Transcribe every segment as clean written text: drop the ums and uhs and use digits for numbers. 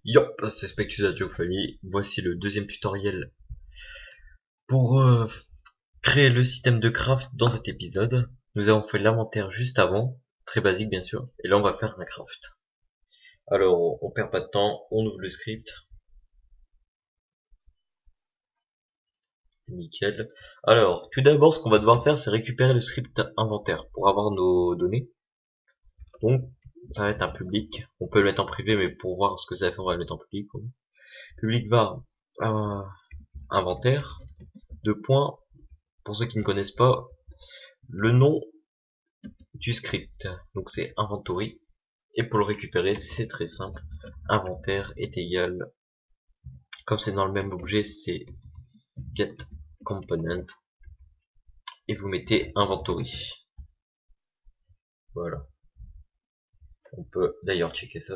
Yo, c'est Spectus Audio Family. Voici le deuxième tutoriel pour créer le système de craft dans cet épisode. Nous avons fait l'inventaire juste avant, très basique bien sûr, et là on va faire un craft. Alors, on perd pas de temps, on ouvre le script. Nickel. Alors, tout d'abord, ce qu'on va devoir faire, c'est récupérer le script inventaire pour avoir nos données. Donc, ça va être un public. On peut le mettre en privé, mais pour voir ce que ça fait, on va le mettre en public. Public var inventaire. Deux points. Pour ceux qui ne connaissent pas, le nom du script. Donc c'est inventory. Et pour le récupérer, c'est très simple. Inventaire est égal, comme c'est dans le même objet, c'est get component. Et vous mettez inventory. Voilà. On peut d'ailleurs checker ça.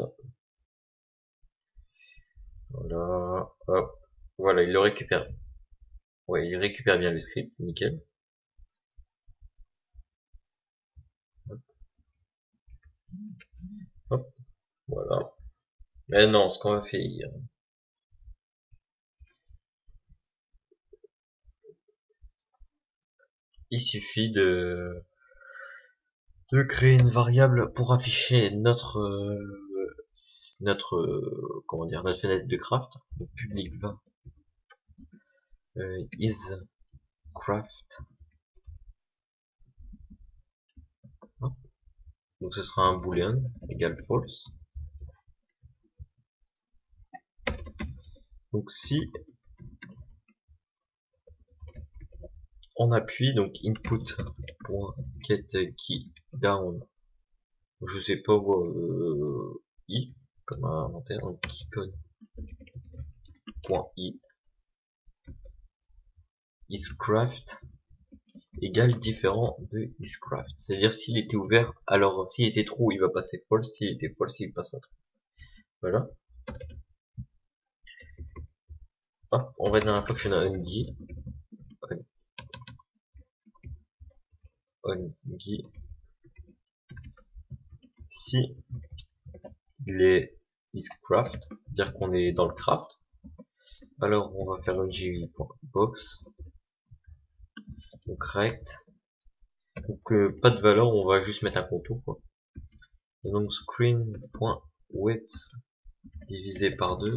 Voilà. Hop. Voilà, il le récupère. Ouais, il récupère bien le script. Nickel. Hop. Voilà. Mais non, ce qu'on va faire, il suffit de créer une variable pour afficher comment dire, notre fenêtre de craft. Donc public va is craft. Donc ce sera un boolean égal false. Donc si on appuie, donc input.get key down, je sais pas i comme un inventaire, donc keycon.i isCraft égale différent de isCraft. C'est-à-dire s'il était ouvert, alors s'il était true, il va passer false, s'il était false, il passera true. Voilà. Hop, on va être dans la fonction onGui. onGui. Si il est isCraft, dire qu'on est dans le craft, alors on va faire onGui.box. Donc rect. Donc pas de valeur, on va juste mettre un contour quoi. Et donc screen.width divisé par 2.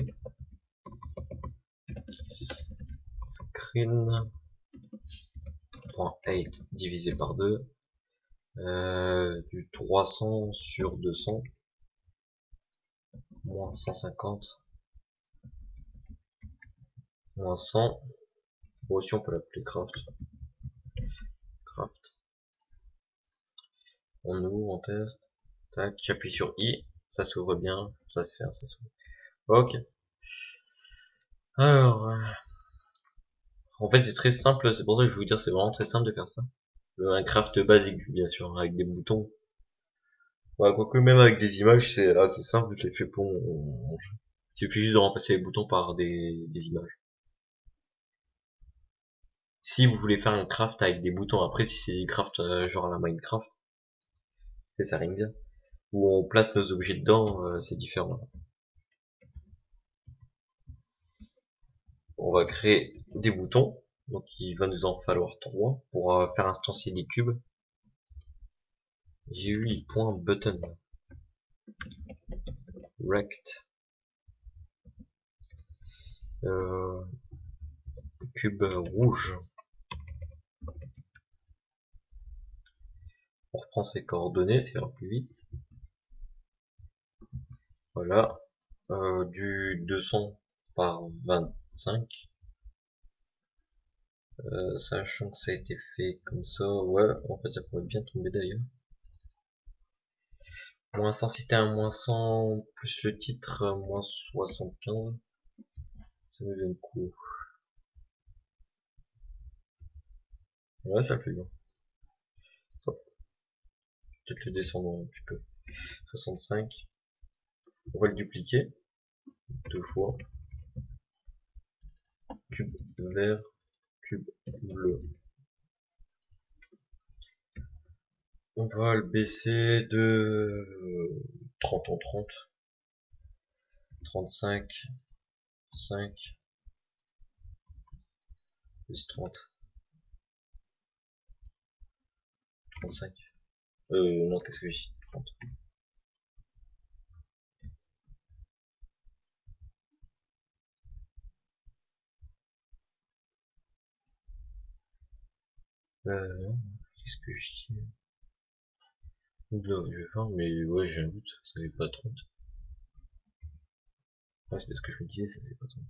Screen.height divisé par 2. Du 300 sur 200. Moins 150. Moins 100. Bon, aussi on peut l'appeler craft. Craft. On ouvre, on teste. Tac, j'appuie sur I. Ça s'ouvre bien. Ça se fait, ça s'ouvre. Ok. Alors, en fait c'est très simple. C'est pour ça que je vais vous dire c'est vraiment très simple de faire ça. Un craft basique, bien sûr, avec des boutons. Ouais, quoique même avec des images, c'est assez simple, je l'ai fait pour mon jeu. Il suffit juste de remplacer les boutons par des images. Si vous voulez faire un craft avec des boutons, après si c'est du craft genre à la Minecraft, ça rime bien. Où on place nos objets dedans, c'est différent. On va créer des boutons, donc il va nous en falloir 3 pour faire instancier des cubes. J'ai eu le point button. Rect. Cube rouge. On reprend ses coordonnées, ça ira plus vite. Voilà. Du 200 par 25. Sachant que ça a été fait comme ça, ouais, en fait ça pourrait bien tomber d'ailleurs. Moins 100, c'était un moins 100 plus le titre, moins 75. Ça nous donne coup. Ouais, ça le fait bien. Peut-être le descendre un petit peu. 65. On va le dupliquer. 2 fois. Cube vert, cube bleu. On va le baisser de 30 en 30. 35, 5, plus 30, 35. Non, qu'est-ce que j'ai? 30. Qu'est-ce que je dis? Non, je vais faire, mais ouais, j'ai un doute, ça fait pas 30. Ouais, c'est parce que je me disais, ça fait pas 30.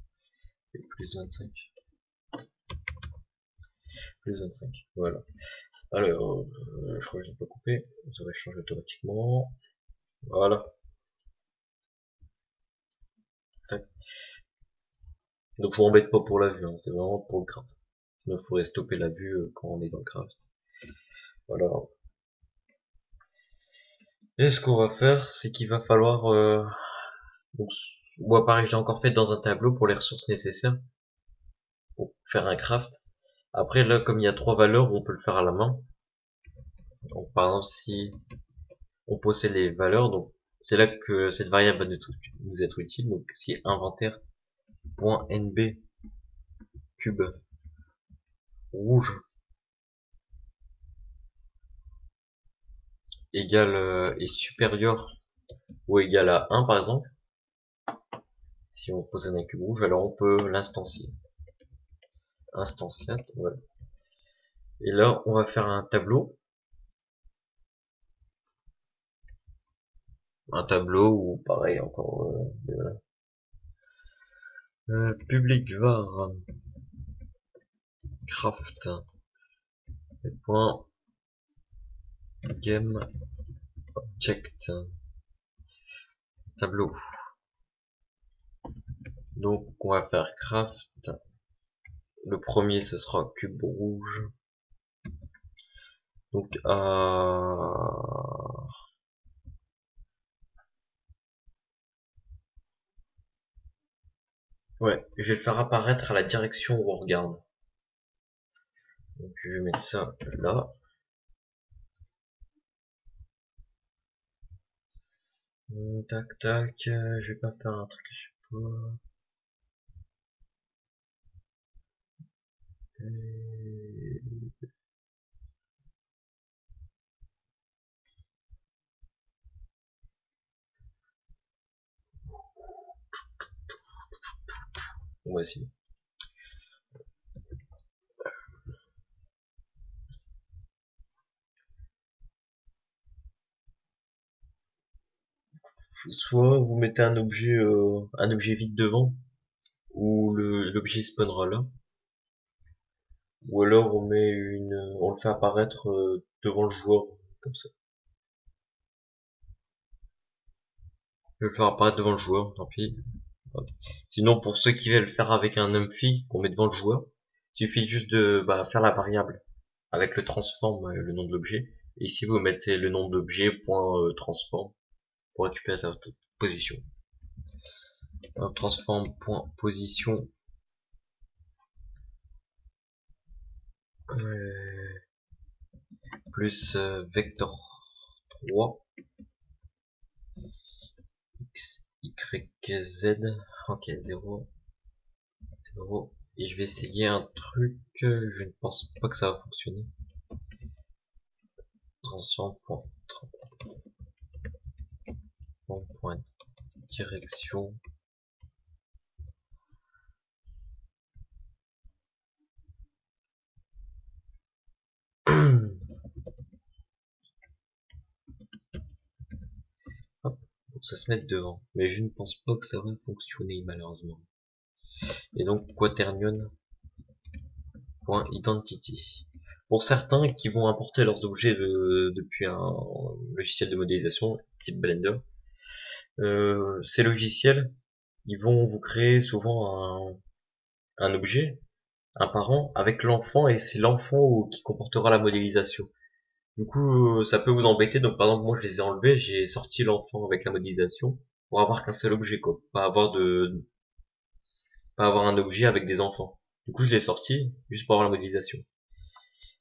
Et plus 25. Plus 25, voilà. Alors, je crois que j'ai pas coupé, ça va changer automatiquement. Voilà. Tac. Donc je m'embête pas pour la vue, hein, c'est vraiment pour le craft. Il faudrait stopper la vue quand on est dans le craft. Voilà. Et ce qu'on va faire, c'est qu'il va falloir... donc, moi pareil, je l'ai encore fait dans un tableau pour les ressources nécessaires pour faire un craft. Après là, comme il y a 3 valeurs, on peut le faire à la main. Donc par exemple, si on possède les valeurs, donc c'est là que cette variable va nous être utile. Donc si inventaire.nb cube rouge égale est supérieur ou égal à 1 par exemple, si on possède un cube rouge, alors on peut l'instancier. Instantiate, voilà. Et là, on va faire un tableau. Un tableau ou pareil encore. Voilà. Public var craft point game object tableau. Donc on va faire craft. Le premier ce sera cube rouge. Donc ouais, je vais le faire apparaître à la direction où on regarde. Donc je vais mettre ça là. Tac tac, je vais pas faire un truc, je sais pas. Voici. Soit vous mettez un objet vide devant, où l'objet spawnera là, ou alors on le fait apparaître devant le joueur, comme ça. Je vais le faire apparaître devant le joueur, tant pis. Sinon, pour ceux qui veulent le faire avec un numpy qu'on met devant le joueur, il suffit juste de faire la variable avec le transform, le nom de l'objet. Et ici, vous mettez le nom de l'objet point transform pour récupérer sa position. Transform point position. Plus vector 3 x y z. Ok, 0 0. Et je vais essayer un truc, je ne pense pas que ça va fonctionner. Transform point direction. Hop, donc ça se met devant, mais je ne pense pas que ça va fonctionner malheureusement. Et donc quaternion point identity. Pour certains qui vont importer leurs objets depuis un logiciel de modélisation type Blender, ces logiciels ils vont vous créer souvent un objet, un parent avec l'enfant, et c'est l'enfant qui comportera la modélisation. Du coup, ça peut vous embêter. Donc par exemple, moi je les ai enlevés, j'ai sorti l'enfant avec la modélisation pour avoir qu'un seul objet, quoi. Pas avoir un objet avec des enfants. Du coup, je l'ai sorti juste pour avoir la modélisation.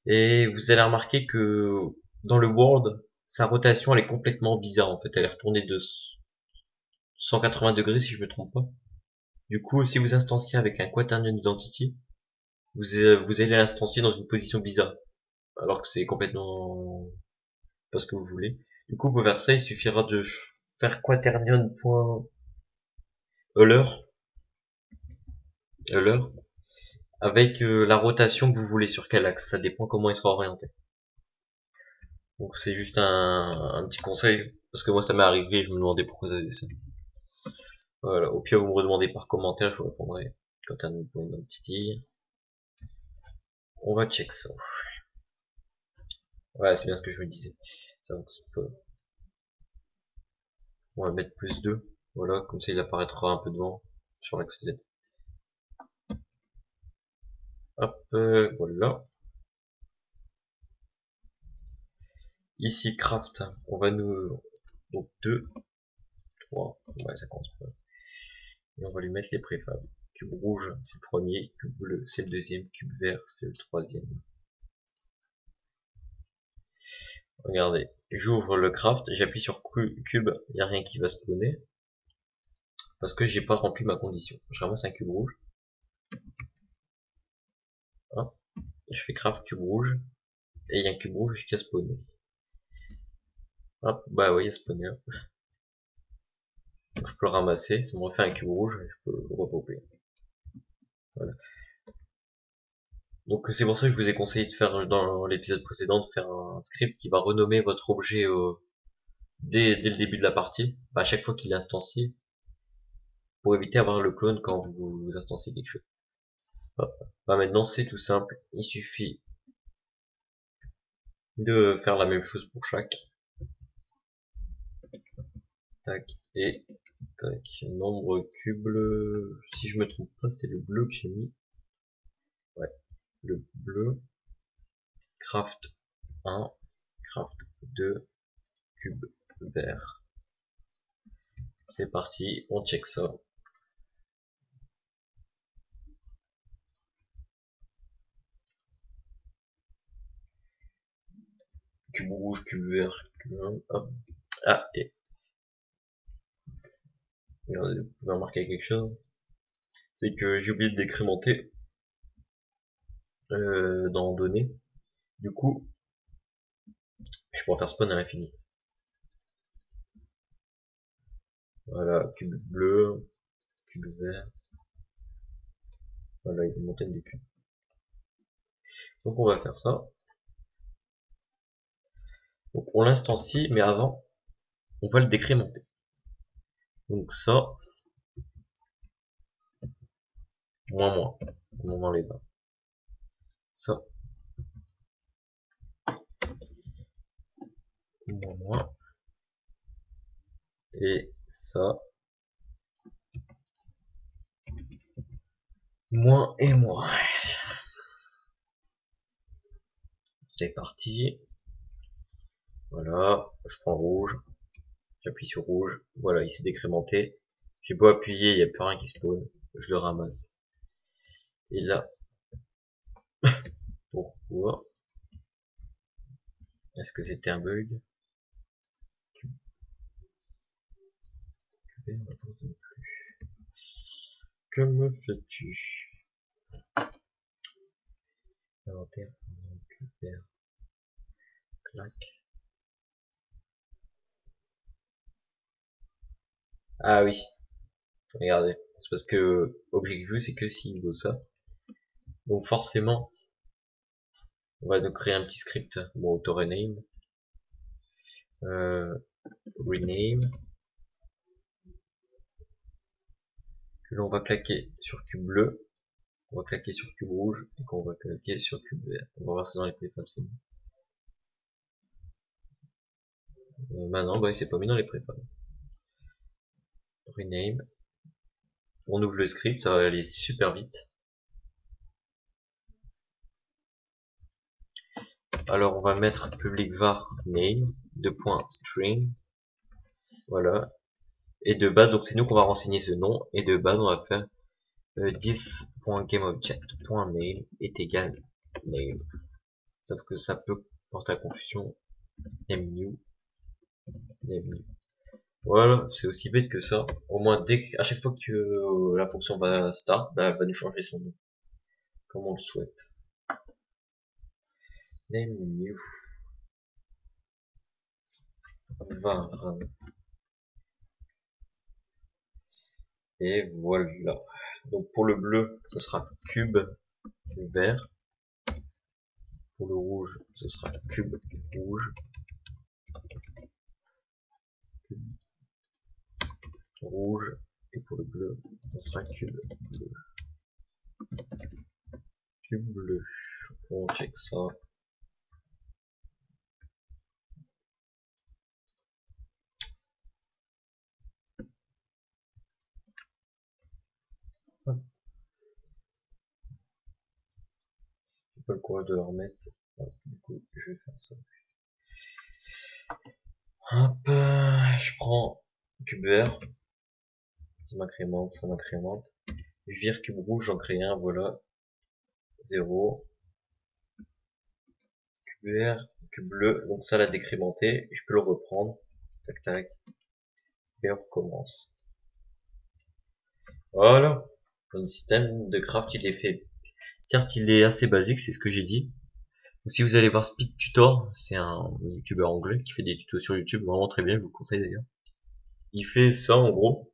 Et vous allez remarquer que dans le world, sa rotation elle est complètement bizarre en fait. Elle est retournée de 180 degrés si je me trompe pas. Du coup, si vous instanciez avec un quaternion identity, vous allez l'instancier dans une position bizarre, alors que c'est complètement pas ce que vous voulez. Du coup, pour faire ça, il suffira de faire quaternion.euler avec la rotation que vous voulez sur quel axe. Ça dépend comment il sera orienté. Donc c'est juste un petit conseil, parce que moi ça m'est arrivé et je me demandais pourquoi ça faisait ça. Voilà, au pire vous me redemandez par commentaire, je vous répondrai quand un point identity. On va check ça. Ouais, c'est bien ce que je vous disais. Ça, on va mettre plus 2. Voilà, comme ça il apparaîtra un peu devant sur l'axe Z. Hop, voilà. Ici craft, on va nous donc 2, 3, ouais ça compte pas. Et on va lui mettre les préfabs. Cube rouge c'est le premier, cube bleu c'est le deuxième, cube vert c'est le troisième. Regardez, j'ouvre le craft, j'appuie sur cube, il n'y a rien qui va spawner parce que j'ai pas rempli ma condition. Je ramasse un cube rouge, hein, je fais craft cube rouge et il y a un cube rouge qui a spawné. Hop, bah oui, il a spawné. Donc je peux le ramasser, ça me refait un cube rouge et je peux le repopper. Voilà. Donc c'est pour ça que je vous ai conseillé de faire dans l'épisode précédent de faire un script qui va renommer votre objet dès le début de la partie, à chaque fois qu'il est instancié, pour éviter d'avoir le clone quand vous instanciez quelque chose. Hop. Bah maintenant c'est tout simple, il suffit de faire la même chose pour chaque. Tac, et tac, nombre cube, si je me trompe pas c'est le bleu que j'ai mis. Ouais, le bleu, craft 1, craft 2, cube vert. C'est parti, on check ça. Cube rouge, cube vert, cube 1, hop. Ah, et regardez, vous pouvez remarquer quelque chose, c'est que j'ai oublié de décrémenter dans données. Du coup, je pourrais faire spawn à l'infini. Voilà, cube bleu, cube vert. Voilà, il y a une montagne de cubes. Donc on va faire ça. Donc on l'instancie, mais avant, on va le décrémenter. Donc ça, moins, on enlève là. Ça, moins, et ça, moins et moins. C'est parti. Voilà, je prends rouge, j'appuie sur rouge, voilà, il s'est décrémenté. J'ai beau appuyer, il n'y a plus rien qui spawn, je le ramasse. Et là, pourquoi? Est-ce que c'était un bug? Que me fais-tu? Inventaire, vert, clac. Ah oui, regardez. C'est parce que object view c'est que s'il vaut ça. Donc forcément, on va nous créer un petit script. Bon, auto rename. Rename. Là on va claquer sur cube bleu. On va claquer sur cube rouge. Et qu'on va claquer sur cube vert. On va voir ça dans les préfabs. Maintenant, bah il s'est pas mis dans les préfabs. Rename. On ouvre le script, ça va aller super vite. Alors on va mettre public var name, string, voilà. Et de base, donc c'est nous qu'on va renseigner ce nom, et de base on va faire this.gameObject.name est égal name. Sauf que ça peut porter à confusion. Name new. Voilà, c'est aussi bête que ça. Au moins, à chaque fois que la fonction va start, bah, elle va nous changer son nom, comme on le souhaite. Name new var. Et voilà. Donc pour le bleu, ce sera cube vert. Pour le rouge, ce sera cube rouge. Cube rouge. Et pour le bleu, ce sera cube bleu. Cube bleu. On check ça. J'ai pas le courage de le remettre. Du coup, je vais faire ça. Hop, je prends cube vert. Ça m'incrémente, ça m'incrémente. Je vire cube rouge, j'en crée un, voilà. 0. Cube vert, cube bleu. Donc ça l'a décrémenté. Je peux le reprendre. Tac tac. Et on recommence. Voilà. Le système de craft, il est fait. Certes, il est assez basique, c'est ce que j'ai dit. Si vous allez voir Speed Tutor, c'est un youtubeur anglais qui fait des tutos sur YouTube, vraiment très bien, je vous le conseille d'ailleurs. Il fait ça en gros,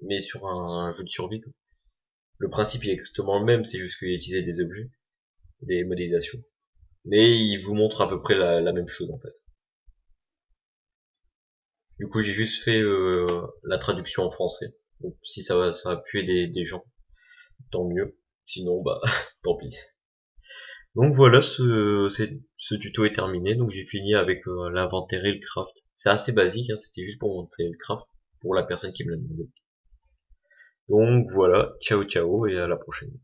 mais sur un jeu de survie. Le principe il est exactement le même, c'est juste qu'il utilise des objets, des modélisations. Mais il vous montre à peu près la même chose en fait. Du coup j'ai juste fait la traduction en français. Donc si ça va pu aider des gens, tant mieux. Sinon bah tant pis. Donc voilà, ce tuto est terminé. Donc j'ai fini avec l'inventaire et le craft. C'est assez basique, hein, c'était juste pour montrer le craft pour la personne qui me l'a demandé. Donc voilà, ciao ciao et à la prochaine.